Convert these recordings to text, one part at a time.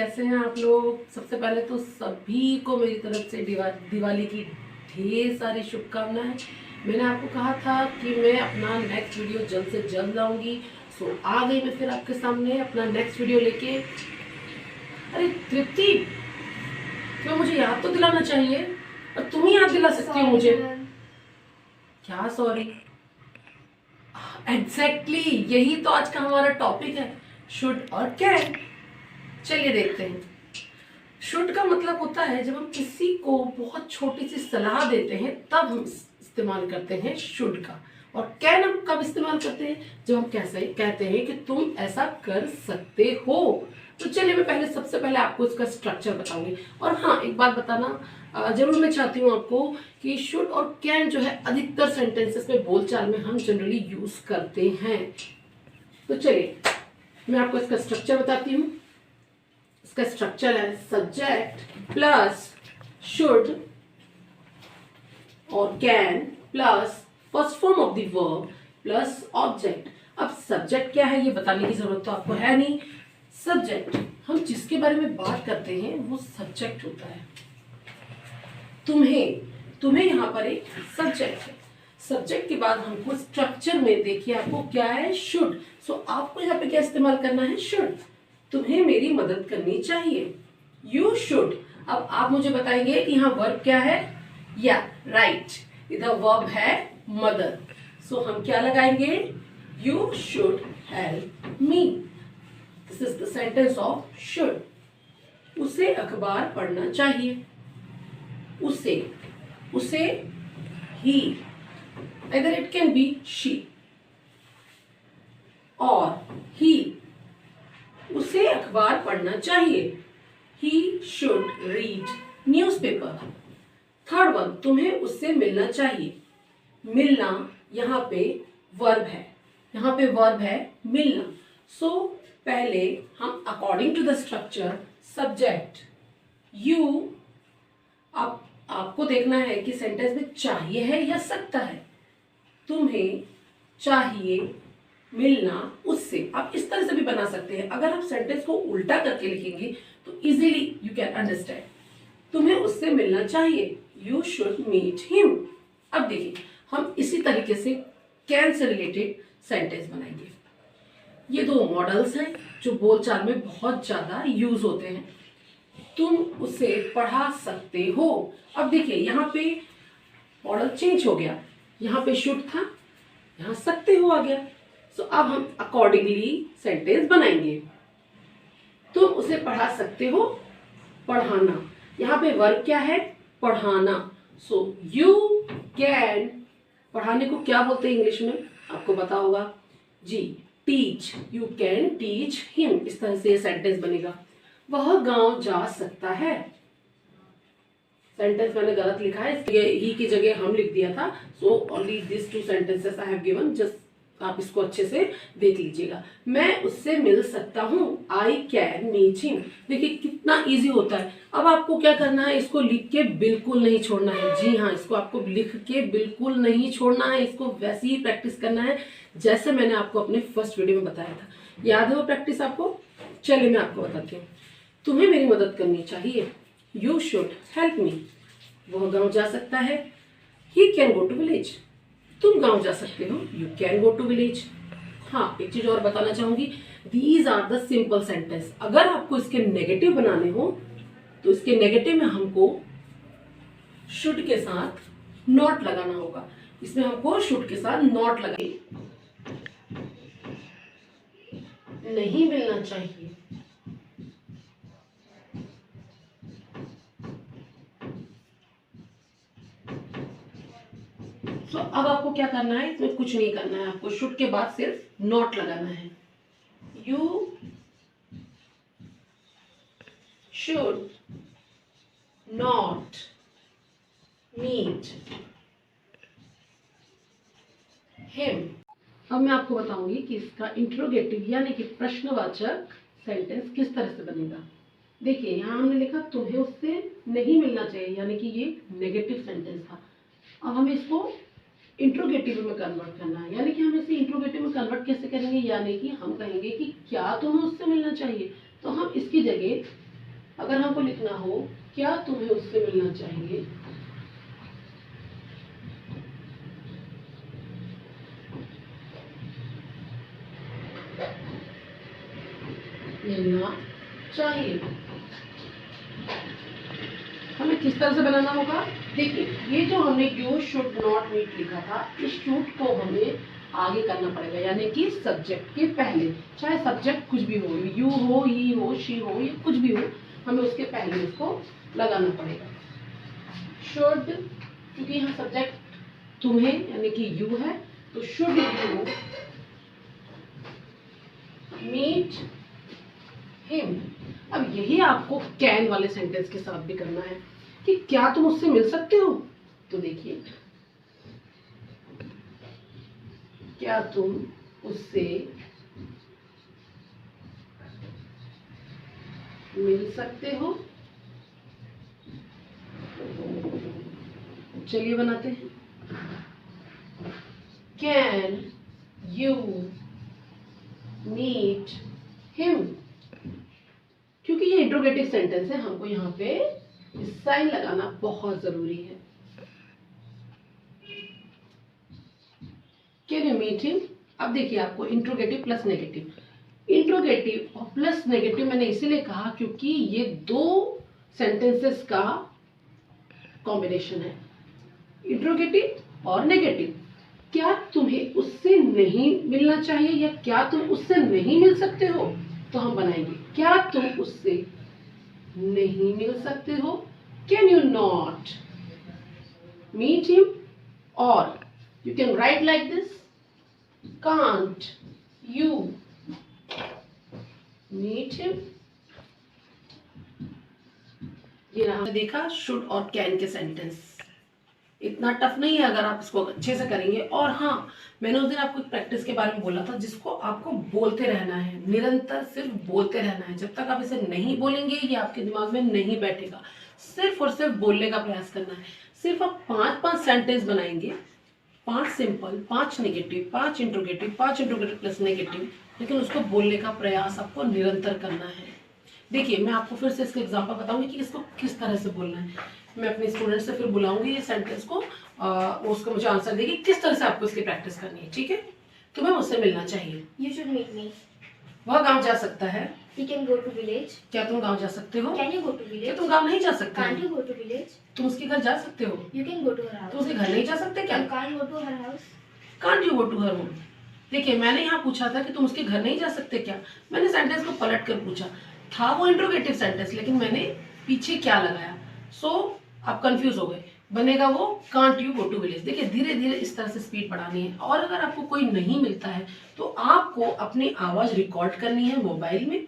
कैसे हैं आप लोग। सबसे पहले तो सभी को मेरी तरफ से दिवाली की ढेर सारी शुभकामनाएं। मैंने आपको कहा था कि मैं अपना नेक्स्ट वीडियो जल्द से जल्द लाऊंगी। सो आ गई मैं फिर आपके सामने अपना नेक्स्ट वीडियो लेके। अरे तृप्ति, क्यों मुझे याद तो दिलाना चाहिए और तुम ही याद दिला सकती हो मुझे। क्या सॉरी? एग्जैक्टली यही तो आज का हमारा टॉपिक है, शुड और कैन। चलिए देखते हैं। शुड का मतलब होता है जब हम किसी को बहुत छोटी सी सलाह देते हैं तब हम इस्तेमाल करते हैं शुड का। और कैन हम कब इस्तेमाल करते हैं? जब हम कैसे कहते हैं कि तुम ऐसा कर सकते हो। तो चलिए मैं सबसे पहले आपको इसका स्ट्रक्चर बताऊंगी। और हाँ, एक बात बताना जरूर मैं चाहती हूँ आपको कि शुड और कैन जो है अधिकतर सेंटेंसेस में, बोलचाल में हम जनरली यूज करते हैं। तो चलिए मैं आपको इसका स्ट्रक्चर बताती हूँ। इसका स्ट्रक्चर है सब्जेक्ट प्लस शुड और can plus first form of the verb plus object. अब सब्जेक्ट क्या है ये बताने की जरूरत तो आपको है नहीं। सब्जेक्ट, हम जिसके बारे में बात करते हैं वो सब्जेक्ट होता है। तुम्हें यहाँ पर एक सब्जेक्ट है। सब्जेक्ट के बाद हमको स्ट्रक्चर में देखिए आपको क्या है, शुड। सो आपको यहाँ पे क्या इस्तेमाल करना है, शुड। तुम्हें मेरी मदद करनी चाहिए, यू शुड। अब आप मुझे बताएंगे कि यहाँ वर्ब क्या है। या राइट, इधर वर्ब है मदद। सो हम क्या लगाएंगे, you should help me. This is the sentence of should. उसे अखबार पढ़ना चाहिए। उसे ही, either it can be she और he, उसे अखबार पढ़ना चाहिए। He should read newspaper। Third one, तुम्हें उससे मिलना चाहिए। मिलना यहाँ पे वर्ब है, यहाँ पे वर्ब है मिलना। सो पहले हम according to the structure subject you, आपको देखना है कि सेंटेंस में चाहिए है या सकता है। तुम्हें चाहिए मिलना उससे। आप इस तरह से भी बना सकते हैं। अगर आप सेंटेंस को उल्टा करके लिखेंगे तो इजीली यू कैन अंडरस्टैंड। तुम्हें उससे मिलना चाहिए, यू शुड मीट हिम। अब देखिए हम इसी तरीके से कैन से रिलेटेड सेंटेंस बनाएंगे। ये दो मॉडल्स हैं जो बोलचाल में बहुत ज्यादा यूज होते हैं। तुम उसे पढ़ा सकते हो। अब देखिए यहाँ पे मॉडल चेंज हो गया। यहाँ पे शुड था, यहाँ सकते हो आ गया। सो अब हम अकॉर्डिंगली सेंटेंस बनाएंगे। तुम उसे पढ़ा सकते हो, पढ़ाना। यहाँ पे वर्ब क्या है, पढ़ाना। सो यू कैन, पढ़ाने को क्या बोलते हैं इंग्लिश में आपको पता होगा जी, teach. You can teach him. इस तरह से ये सेंटेंस बनेगा। वह गांव जा सकता है। सेंटेंस मैंने गलत लिखा है, इसलिए ही की जगह हम लिख दिया था। So only this two sentences I have given, just आप इसको अच्छे से देख लीजिएगा। मैं उससे मिल सकता हूँ, आई कैन मीट हिम। देखिए कितना इजी होता है। अब आपको क्या करना है, इसको लिख के बिल्कुल नहीं छोड़ना है। जी हाँ, इसको आपको लिख के बिल्कुल नहीं छोड़ना है। इसको वैसे ही प्रैक्टिस करना है जैसे मैंने आपको अपने फर्स्ट वीडियो में बताया था। याद है वो प्रैक्टिस आपको? चलिए मैं आपको बताती हूँ। तुम्हें मेरी मदद करनी चाहिए, यू शुड हेल्प मी। वह गांव जा सकता है, he can go to village. तुम गांव जा सकते हो, you can go to village. हाँ, एक चीज और बताना चाहूंगी, these are the simple sentence. अगर आपको इसके नेगेटिव बनाने हो तो इसके नेगेटिव में हमको शुड के साथ नॉट लगाना होगा। इसमें हमको शुड के साथ नॉट लगाए। नहीं मिलना चाहिए, तो अब आपको क्या करना है, इसमें कुछ नहीं करना है। आपको शुड के बाद सिर्फ नॉट लगाना है। You should not meet him. अब मैं आपको बताऊंगी कि इसका इंट्रोगेटिव यानी कि प्रश्नवाचक सेंटेंस किस तरह से बनेगा। देखिए यहाँ हमने लिखा तुम्हें उससे नहीं मिलना चाहिए, यानी कि ये नेगेटिव सेंटेंस था। अब हमें इसको इंट्रोगेटिव में कन्वर्ट करना है, यानी कि हम इसे इंट्रोगेटिव में कन्वर्ट कैसे करेंगे, यानी कि हम कहेंगे कि क्या तुम्हें उससे मिलना चाहिए। तो हम इसकी जगह अगर हमको लिखना हो क्या तुम्हें उससे मिलना चाहिए, मिलना चाहिए, हमें किस तरह से बनाना होगा। देखिए ये जो हमने यू शुड नॉट मीट लिखा था, इस शुड को हमें आगे करना पड़ेगा, यानी कि सब्जेक्ट के पहले, चाहे सब्जेक्ट कुछ भी हो, यू हो, ही हो, शी हो, या कुछ भी हो, हमें उसके पहले उसको लगाना पड़ेगा। शुड, क्योंकि यहाँ सब्जेक्ट तुम्हें यानी कि यू है, तो शुड यू मीट हिम। अब यही आपको कैन वाले सेंटेंस के साथ भी करना है कि क्या तुम उससे मिल सकते हो। तो देखिए, क्या तुम उससे मिल सकते हो। चलिए बनाते हैं। कैन यू मीट हिम, क्योंकि ये इंट्रोगेटिव सेंटेंस है, हमको यहाँ पे साइन लगाना बहुत जरूरी है। Can you meet him. अब देखिए आपको इंट्रोगेटिव प्लस नेगेटिव, इंट्रोगेटिव और प्लस नेगेटिव मैंने इसीलिए कहा क्योंकि ये दो सेंटेंसेस का कॉम्बिनेशन है, इंट्रोगेटिव और नेगेटिव। क्या तुम्हें उससे नहीं मिलना चाहिए या क्या तुम उससे नहीं मिल सकते हो, तो हम बनाएंगे क्या तुम उससे नहीं मिल सकते हो। Can you not meet him, और you can write like this, can't you meet him. ये रहा, देखा शुड और कैन के सेंटेंस, इतना टफ नहीं है अगर आप इसको अच्छे से करेंगे। और हाँ, मैंने उस दिन आपको एक प्रैक्टिस के बारे में बोला था जिसको आपको बोलते रहना है, निरंतर सिर्फ बोलते रहना है। जब तक आप इसे नहीं बोलेंगे ये आपके दिमाग में नहीं बैठेगा, सिर्फ और सिर्फ बोलने का प्रयास करना है। सिर्फ आप 5-5 सेंटेंस बनाएंगे, 5 simple, 5 negative, 5 interrogative, 5 interrogative plus negative, लेकिन उसको बोलने का प्रयास आपको निरंतर करना है। देखिए मैं आपको फिर से इसका एग्जाम्पल बताऊंगी कि इसको किस तरह से बोलना है। मैं अपने स्टूडेंट से फिर बुलाऊंगी ये सेंटेंस को, उसको मुझे आंसर देगी किस तरह से आपको इसकी प्रैक्टिस करनी है। ठीक है, तुम्हें मुझसे मिलना चाहिए। You should meet me. वह गांव जा सकता है। We can go to village. क्या तुम गांव जा सकते हो। Can you go to क्या village? तुम गांव नहीं जा सकते। Can't you go to village? तुम उसके घर जा सकते हो। You can go to her तुम house. उसके घर नहीं जा सकते क्या। You can't go to her house. Can't you go to her home. देखिए मैंने यहाँ पूछा था कि तुम उसके घर नहीं जा सकते क्या, मैंने सेंटेंस को पलट कर पूछा था, वो इंट्रोगेटिव सेंटेंस, लेकिन मैंने पीछे क्या लगाया। सो आप कंफ्यूज हो गए, बनेगा वो can't you go to village. देखिए धीरे धीरे इस तरह से स्पीड बढ़ानी है। और अगर आपको कोई नहीं मिलता है तो आपको अपनी आवाज रिकॉर्ड करनी है मोबाइल में,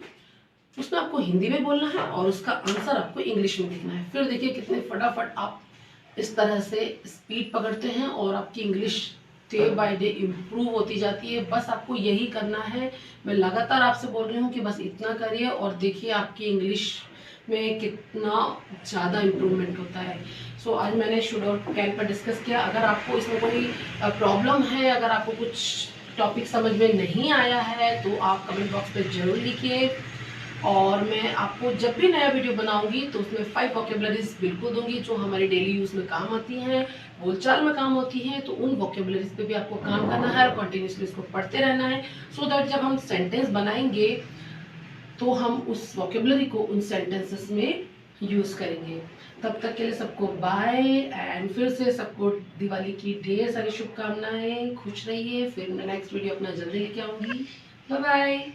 उसमें आपको हिंदी में बोलना है और उसका आंसर आपको इंग्लिश में लिखना है। फिर देखिए कितने फटाफट आप इस तरह से स्पीड पकड़ते हैं और आपकी English day by day improve होती जाती है। बस आपको यही करना है। मैं लगातार आपसे बोल रही हूँ कि बस इतना करिए और देखिए आपकी इंग्लिश में कितना ज़्यादा इम्प्रूवमेंट होता है। सो आज मैंने शुड और कैन पर डिस्कस किया। अगर आपको इसमें कोई प्रॉब्लम है, अगर आपको कुछ टॉपिक समझ में नहीं आया है तो आप कमेंट बॉक्स पे ज़रूर लिखिए। और मैं आपको जब भी नया वीडियो बनाऊंगी तो उसमें 5 वोकेबलरीज बिल्कुल दूंगी जो हमारे डेली यूज़ में काम आती हैं, बोलचाल में काम होती हैं। तो उन वोकेबलरीज पे भी आपको काम करना है और कंटिन्यूसली इसको पढ़ते रहना है, सो दैट जब हम सेंटेंस बनाएंगे तो हम उस वोकेबलरी को उन सेंटेंसेस में यूज़ करेंगे। तब तक के लिए सबको बाय, एंड फिर से सबको दिवाली की ढेर सारी शुभकामनाएं। खुश रहिए। फिर मैं नेक्स्ट वीडियो अपना जल्दी लेके आऊँगी। Bye bye.